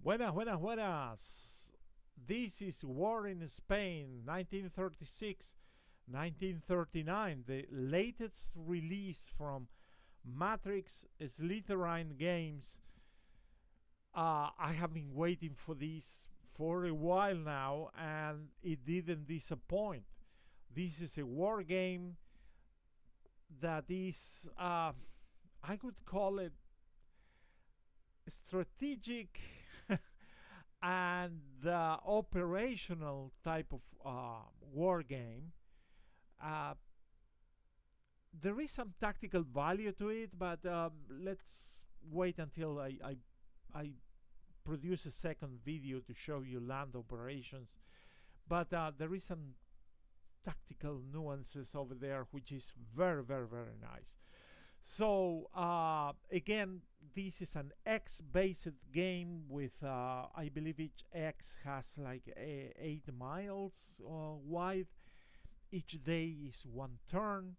Buenas, buenas, buenas. This is War in Spain, 1936, 1939, the latest release from Matrix Slytherin Games. I have been waiting for this for a while now, and it didn't disappoint. This is a war game that is, I could call it strategic and operational type of war game. Uh, there is some tactical value to it, but let's wait until I produce a second video to show you land operations. But there is some tactical nuances over there, which is very, very, very nice. So again, this is an X-based game with I believe each X has like 8 miles wide. Each day is one turn,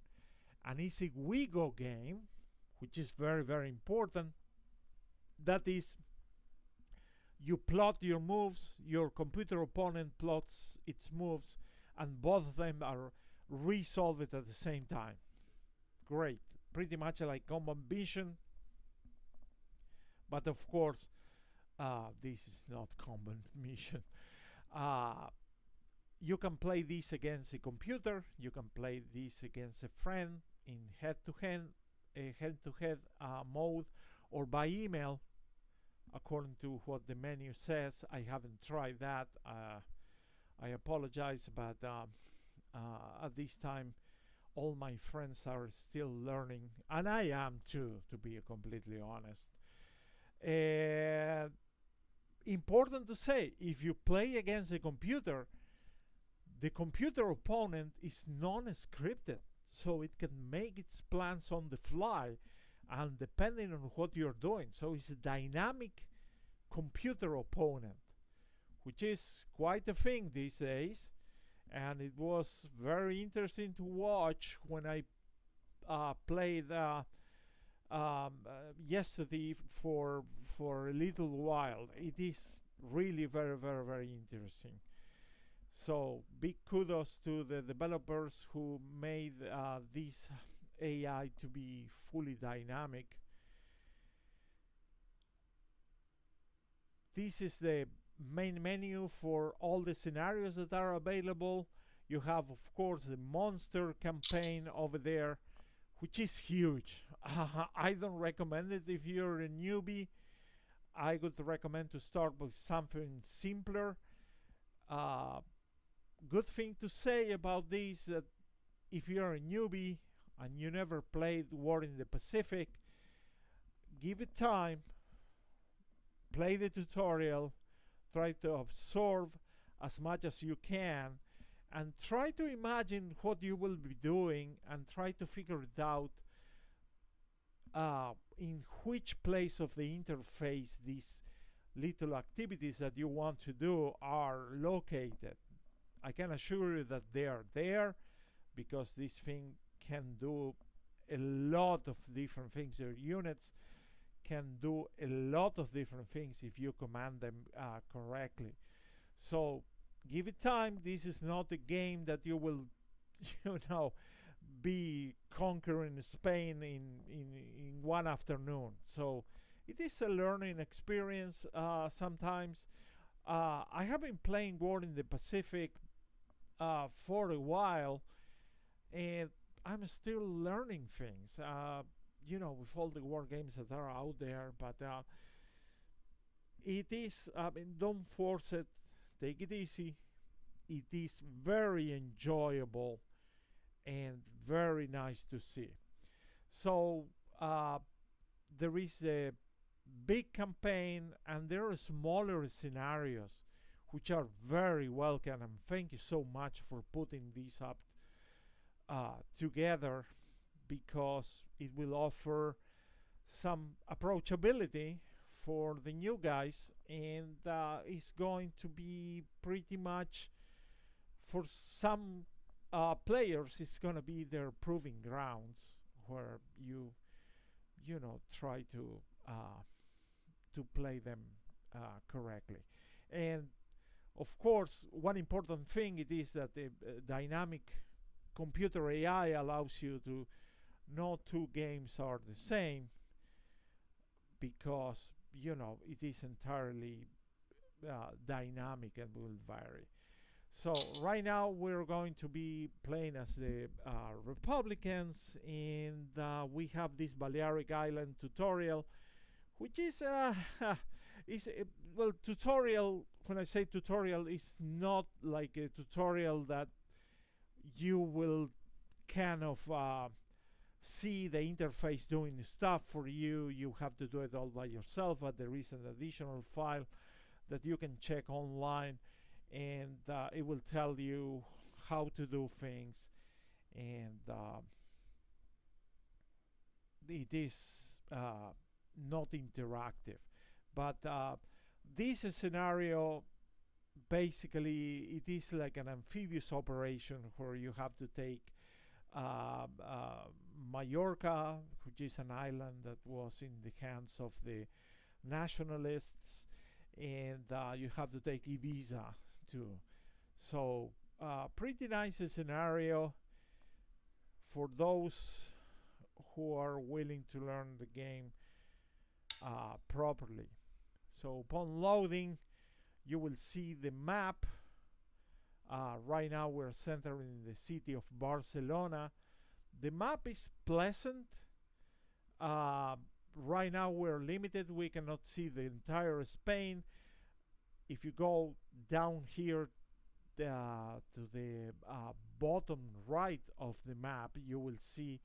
and it's a WIGO game, which is very, very important. That is, you plot your moves, your computer opponent plots its moves, and both of them are resolved at the same time. Great. Pretty much like combat mission, but of course this is not combat mission. You can play this against a computer, you can play this against a friend in head-to-head mode, or by email according to what the menu says. I haven't tried that. I apologize, but at this time all my friends are still learning, and I am too, to be completely honest. Important to say, if you play against a computer, the computer opponent is non-scripted, so it can make its plans on the fly, and depending on what you're doing. So it's a dynamic computer opponent, which is quite a thing these days. And it was very interesting to watch when I played yesterday for a little while. It is really very, very, very interesting. So big kudos to the developers who made this AI to be fully dynamic. This is the main menu for all the scenarios that are available. You have, of course, the monster campaign over there, which is huge. I don't recommend it if you're a newbie. I would recommend to start with something simpler. Good thing to say about this, that if you're a newbie and you never played War in the Pacific, give it time, play the tutorial, try to absorb as much as you can, and try to imagine what you will be doing, and try to figure it out in which place of the interface these little activities that you want to do are located. I can assure you that they are there, because this thing can do a lot of different things. Their units can do a lot of different things if you command them correctly. So give it time. This is not a game that you will be conquering Spain in one afternoon. So it is a learning experience sometimes. I have been playing War in the Pacific for a while, and I'm still learning things. With all the war games that are out there, but it is, don't force it, take it easy. It is very enjoyable and very nice to see. So there is a big campaign, and there are smaller scenarios which are very welcome, and thank you so much for putting these up together, because it will offer some approachability for the new guys, and it's going to be pretty much, for some players, it's going to be their proving grounds, where you try to play them correctly. And of course, one important thing it is that the dynamic computer AI allows you to no two games are the same, because it is entirely dynamic and will vary. So right now we're going to be playing as the Republicans, and we have this Balearic Island tutorial, which is is well, tutorial. When I say tutorial, it's not like a tutorial that you will kind of see the interface doing stuff for you. You have to do it all by yourself, but there is an additional file that you can check online, and it will tell you how to do things, and it is not interactive. But this scenario, basically, it is like an amphibious operation where you have to take Mallorca, which is an island that was in the hands of the nationalists, and you have to take Ibiza too. So pretty nice scenario for those who are willing to learn the game properly. So upon loading, you will see the map. Right now we're centered in the city of Barcelona. The map is pleasant. Right now we're limited. We cannot see the entire Spain. If you go down here to the bottom right of the map, you will see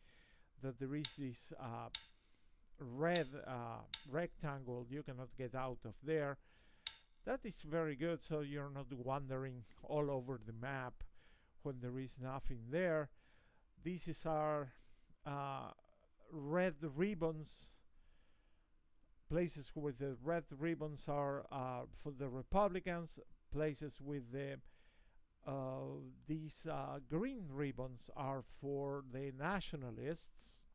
that there is this red rectangle. You cannot get out of there. That is very good, so you're not wandering all over the map when there is nothing there. These is our red ribbons. Places with the red ribbons are for the Republicans. Places with the these green ribbons are for the nationalists.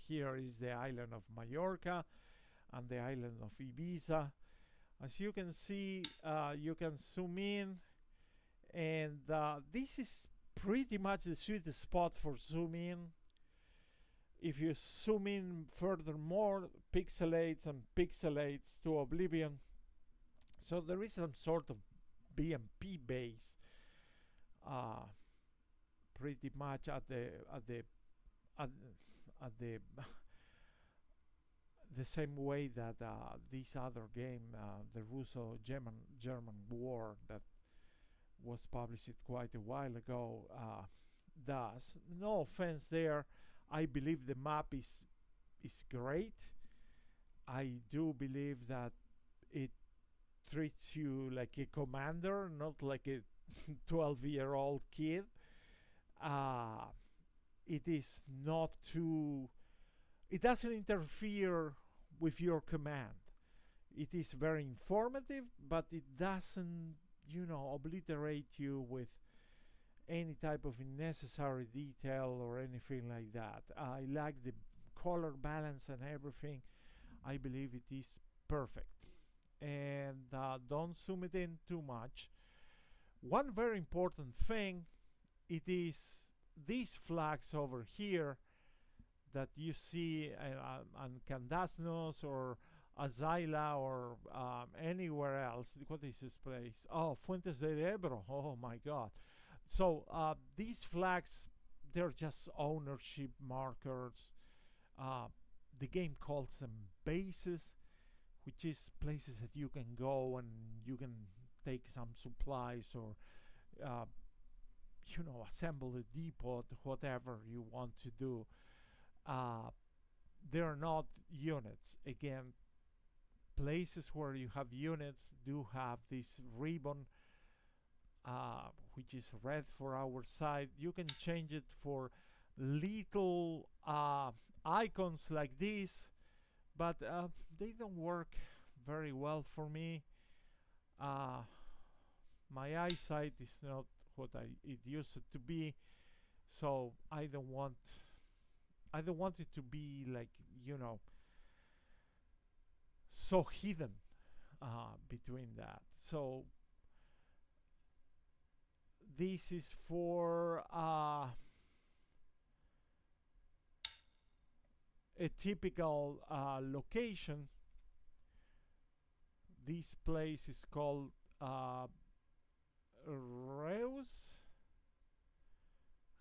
Here is the island of Mallorca and the island of Ibiza. As you can see, you can zoom in, and this is pretty much the sweet spot for zoom in. If you zoom in furthermore, pixelates and pixelates to oblivion. So there is some sort of BMP base, pretty much at the the same way that this other game, the Russo-German War, that was published quite a while ago, does. No offense there. I believe the map is great. I do believe that it treats you like a commander, not like a 12-year-old kid. It is not too... It doesn't interfere with your command. It is very informative, but it doesn't, obliterate you with any type of unnecessary detail or anything like that. I like the color balance and everything. I believe it is perfect. And don't zoom it in too much. One very important thing, it is these flags over here that you see on Candasnos or Azayla or anywhere else. What is this place? Oh, Fuentes del Ebro. Oh my God. So these flags, they're just ownership markers. The game calls them bases, which is places that you can go and you can take some supplies or assemble a depot, whatever you want to do. They're not units. Again, places where you have units do have this ribbon, which is red for our side. You can change it for little icons like this, but they don't work very well for me. My eyesight is not what it used to be, so I don't want it to be like, so hidden. between that. So this is for a typical location. This place is called Reus.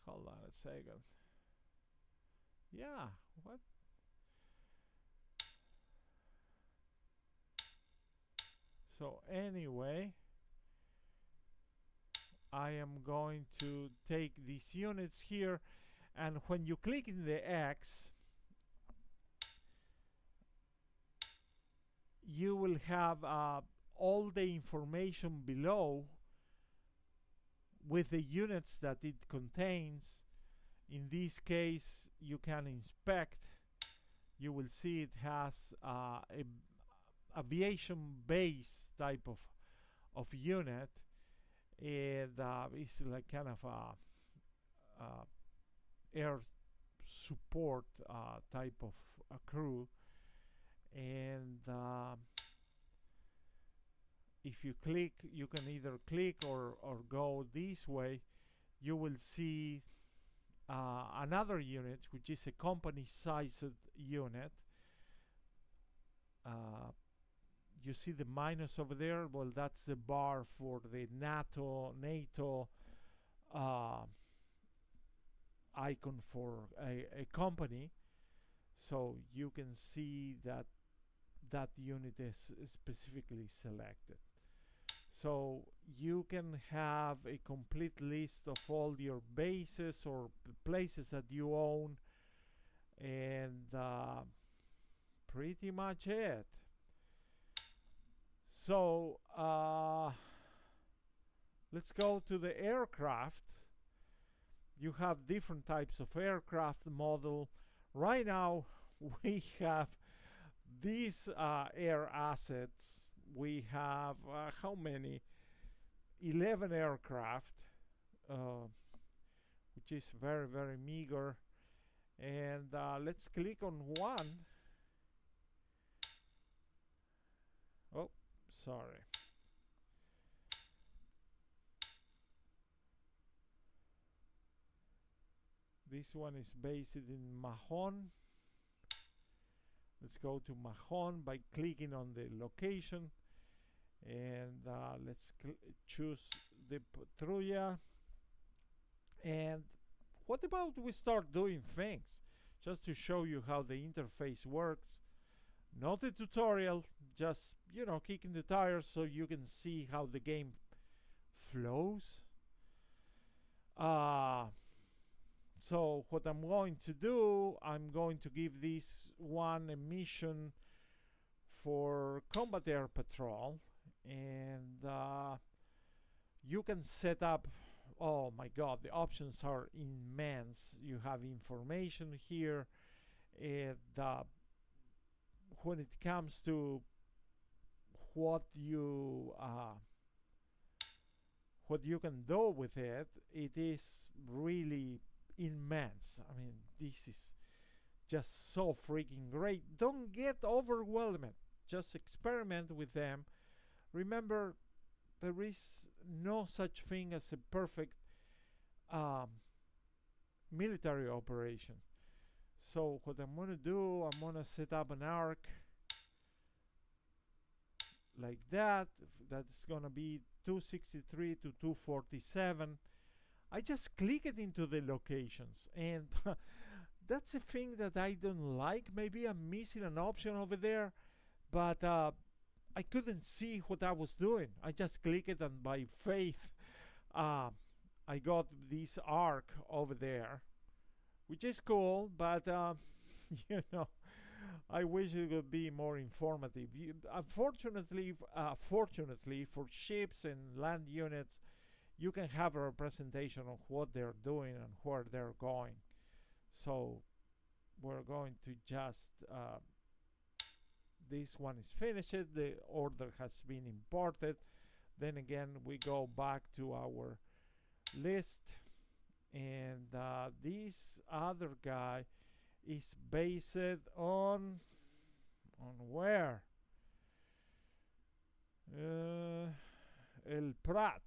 Hold on a second. Yeah, what? So anyway, I am going to take these units here, and when you click in the X, you will have all the information below with the units that it contains. In this case, you can inspect. You will see it has a aviation base type of unit. It's like kind of a air support type of a crew. And if you click, you can either click or go this way. You will see another unit, which is a company-sized unit. You see the minus over there? Well, that's the bar for the NATO icon for a company. So you can see that that unit is specifically selected. So you can have a complete list of all your bases or places that you own, and pretty much it. So let's go to the aircraft. You have different types of aircraft model. Right now we have these air assets. We have how many? 11 aircraft, which is very, very meager. And let's click on one. Oh, sorry. This one is based in Mahon. Let's go to Mahon by clicking on the location, and let's choose the patrulla. And what about we start doing things, just to show you how the interface works. Not a tutorial, just, you know, kicking the tires so you can see how the game flows. So what I'm going to do, I'm going to give this one a mission for combat air patrol, and you can set up, oh my god, the options are immense. You have information here, and when it comes to what you can do with it, it is really immense. I mean, this is just so freaking great. Don't get overwhelmed. Just experiment with them. Remember, there is no such thing as a perfect military operation. So what I'm going to do, I'm going to set up an arc like that. That's going to be 263 to 247. I just click it into the locations, and that's a thing that I don't like. Maybe I'm missing an option over there, but I couldn't see what I was doing. I just clicked it, and by faith I got this arc over there, which is cool, but you know, I wish it would be more informative. Unfortunately, fortunately for ships and land units, you can have a representation of what they're doing and where they're going. So we're going to just this one is finished, the order has been imported. Then again, we go back to our list, and this other guy is based on where? El Prat.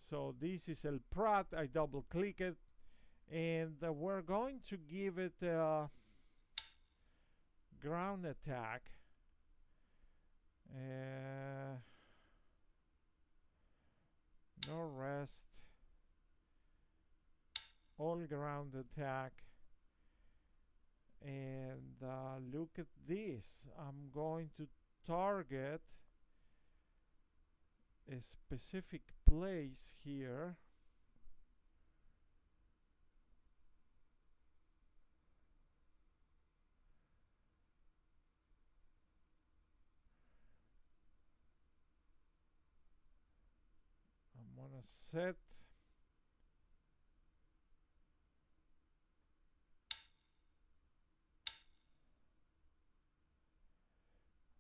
So this is El Prat. I double click it, and we're going to give it a ground attack. No rest, all ground attack. And look at this. I'm going to target a specific place here. I'm gonna set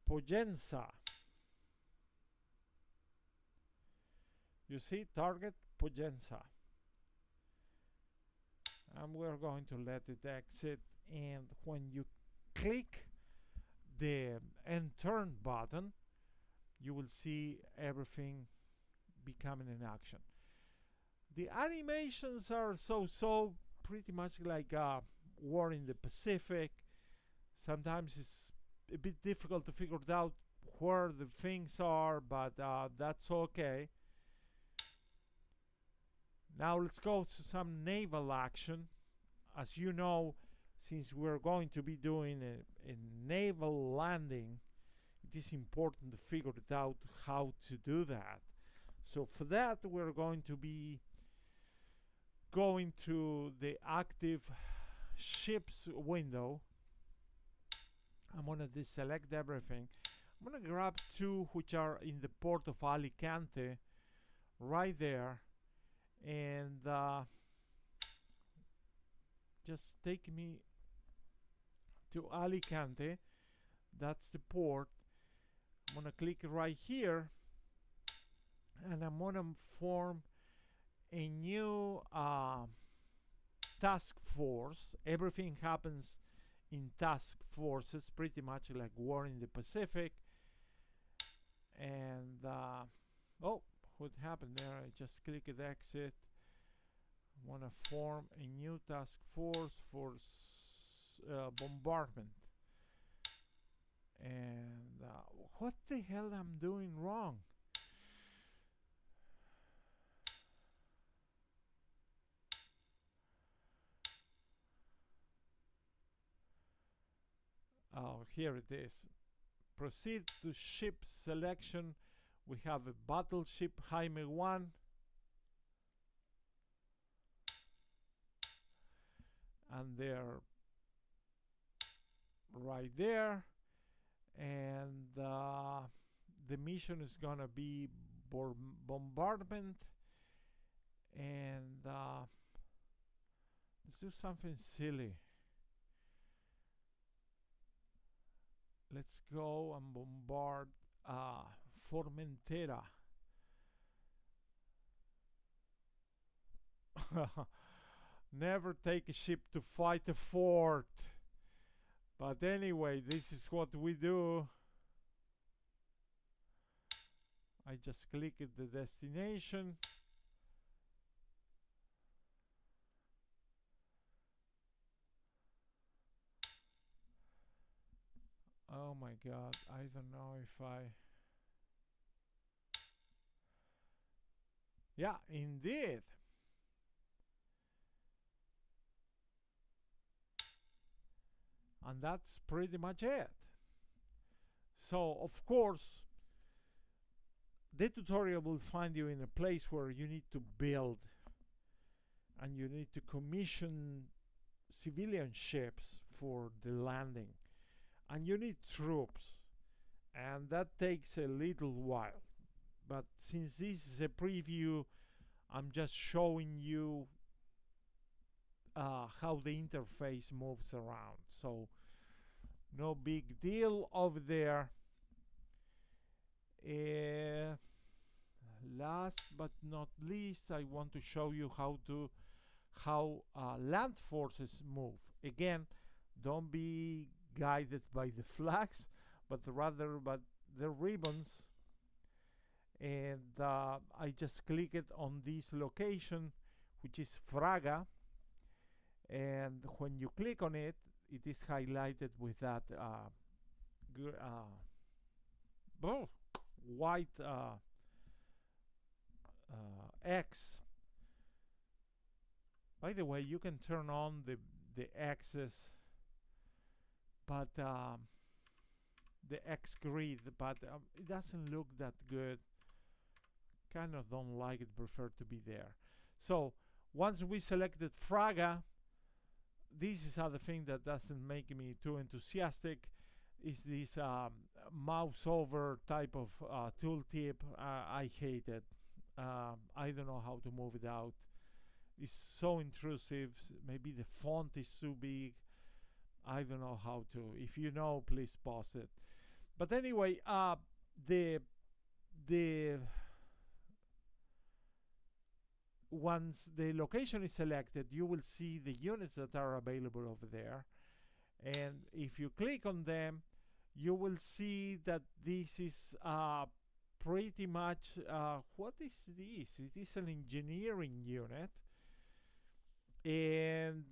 Pogenza. You see, target Pogenza. And we're going to let it exit. And when you click the end turn button, you will see everything becoming in action. The animations are so pretty much like War in the Pacific. Sometimes it's a bit difficult to figure out where the things are, but that's okay. Now let's go to some naval action. As you know, since we're going to be doing a naval landing, it is important to figure it out how to do that. So for that, we're going to be going to the active ships window. I'm going to deselect everything. I'm going to grab two which are in the port of Alicante right there, and just take me to Alicante. That's the port. I'm going to click right here, and I'm going to form a new task force. Everything happens in task forces, pretty much like War in the Pacific. And oh, what happened there? I just clicked exit. I want to form a new task force for bombardment. And what the hell I'm doing wrong? Oh, here it is. Proceed to ship selection. We have a battleship Jaime 1. And they're right there. And the mission is gonna be bombardment. And let's do something silly. Let's go and bombard Formentera. Never take a ship to fight a fort. But anyway, this is what we do. I just click at the destination. Oh my god, I don't know if I... Yeah, indeed. And that's pretty much it. So, of course, the tutorial will find you in a place where you need to build and you need to commission civilian ships for the landing. And you need troops, and that takes a little while. But since this is a preview, I'm just showing you how the interface moves around. So no big deal over there. Last but not least, I want to show you how land forces move. Again, don't be guided by the flags, but rather by the ribbons, and I just click it on this location, which is Fraga, and when you click on it, it is highlighted with that white X. By the way, you can turn on the X's, but the X grid, but it doesn't look that good. Kind of don't like it, prefer to be there. So once we selected Fraga, this is other thing that doesn't make me too enthusiastic, is this mouse over type of tooltip. I hate it. I don't know how to move it out. It's so intrusive. Maybe the font is too big. I don't know how to. If you know, please post it. But anyway, the once the location is selected, you will see the units that are available over there, and if you click on them, you will see that this is pretty much what is this? It is an engineering unit, and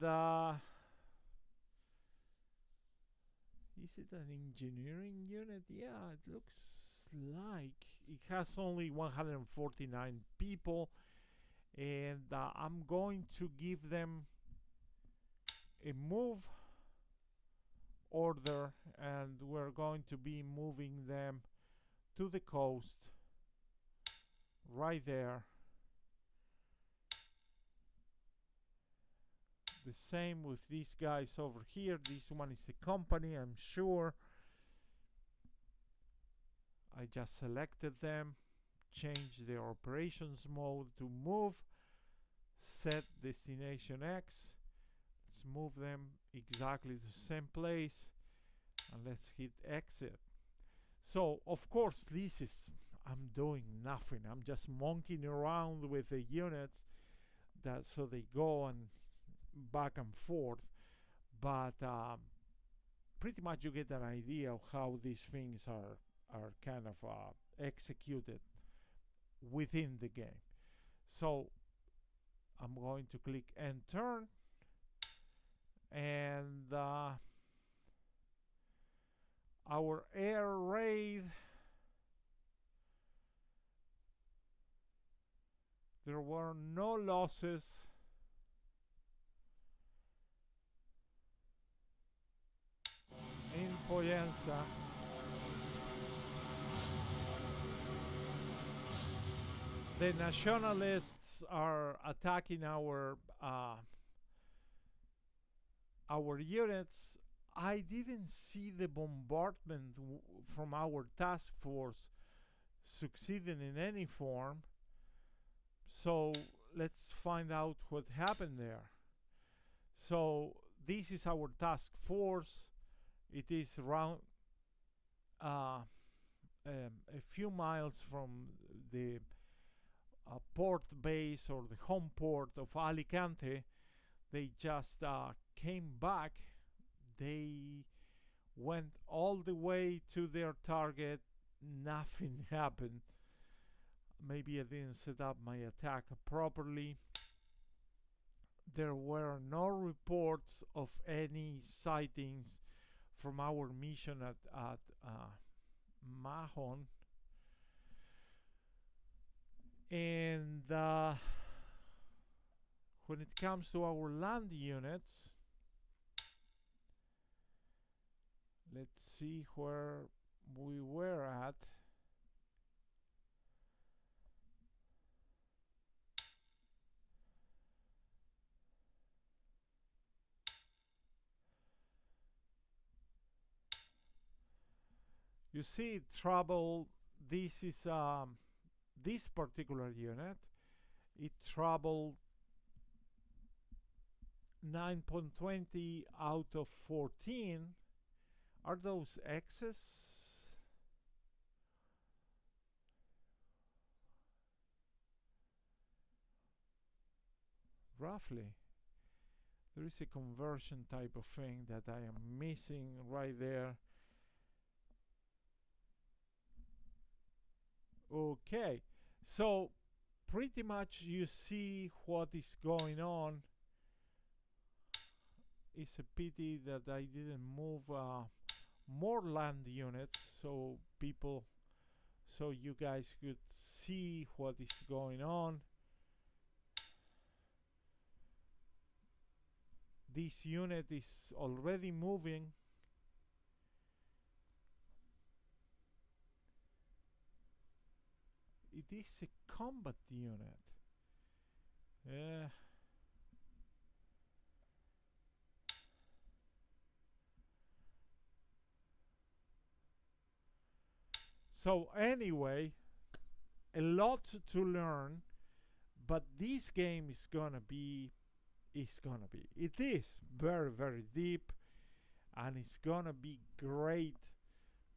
is it an engineering unit? Yeah, it looks like it has only 149 people, and I'm going to give them a move order, and we're going to be moving them to the coast right there. The same with these guys over here. This one is a company, I'm sure. I just selected them, change their operations mode to move, set destination X. Let's move them exactly to the same place, and let's hit exit. So of course this is, I'm doing nothing. I'm just monkeying around with the units, that so they go and back and forth, but pretty much you get an idea of how these things are kind of executed within the game. So I'm going to click and turn, and our air raid, there were no losses. In Poyensa, the nationalists are attacking our units. I didn't see the bombardment from our task force succeeding in any form. So let's find out what happened there. So this is our task force. It is around a few miles from the port base, or the home port of Alicante. They just came back. They went all the way to their target. Nothing happened. Maybe I didn't set up my attack properly. There were no reports of any sightings from our mission at Mahon. And when it comes to our land units, let's see where we were at. You see trouble. This is this particular unit. It troubled 9.20 out of 14. Are those X's? Roughly. There is a conversion type of thing that I am missing right there. Okay, so pretty much you see what is going on. It's a pity that I didn't move more land units so you guys could see what is going on. This unit is already moving. It is a combat unit. Yeah. So anyway, a lot to learn, but this game is gonna be it is very very deep, and it's gonna be great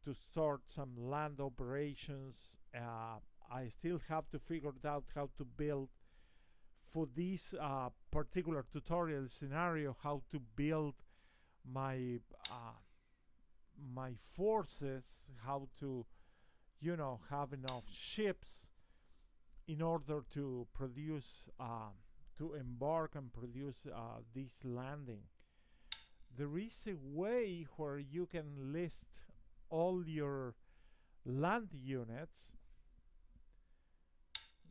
to start some land operations. I still have to figure out how to build for this particular tutorial scenario, how to build my my forces, how to have enough ships in order to produce to embark and produce this landing. There is a way where you can list all your land units.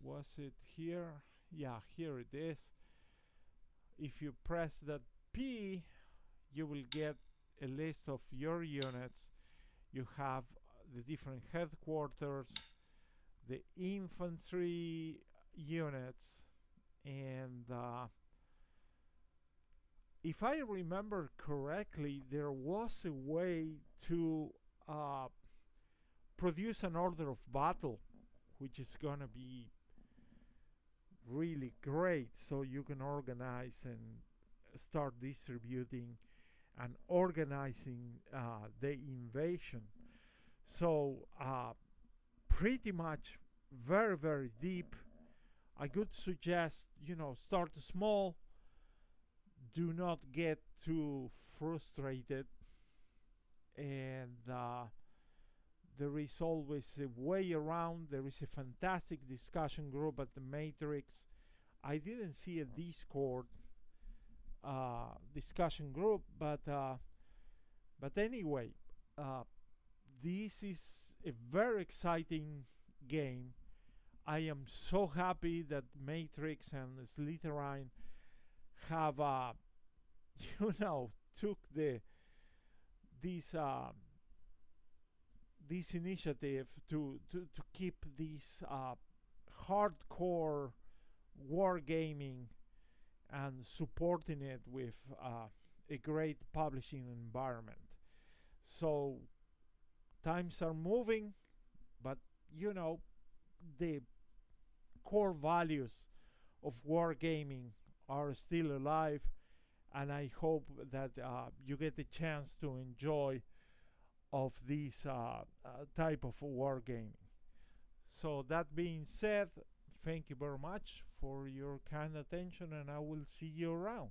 Was it here? Yeah, here it is. If you press that P, you will get a list of your units. You have the different headquarters, the infantry units, and if I remember correctly, there was a way to produce an order of battle, which is gonna be really great, so you can organize and start distributing and organizing the invasion. So pretty much very very deep. I could suggest start small. Do not get too frustrated, and there is always a way around. There is a fantastic discussion group at the Matrix. I didn't see a Discord discussion group, but anyway, this is a very exciting game. I am so happy that Matrix and Slytherin have took this this initiative to keep this hardcore wargaming and supporting it with a great publishing environment. So times are moving, but the core values of wargaming are still alive, and I hope that you get the chance to enjoy of this type of wargaming. So that being said, thank you very much for your kind attention, and I will see you around.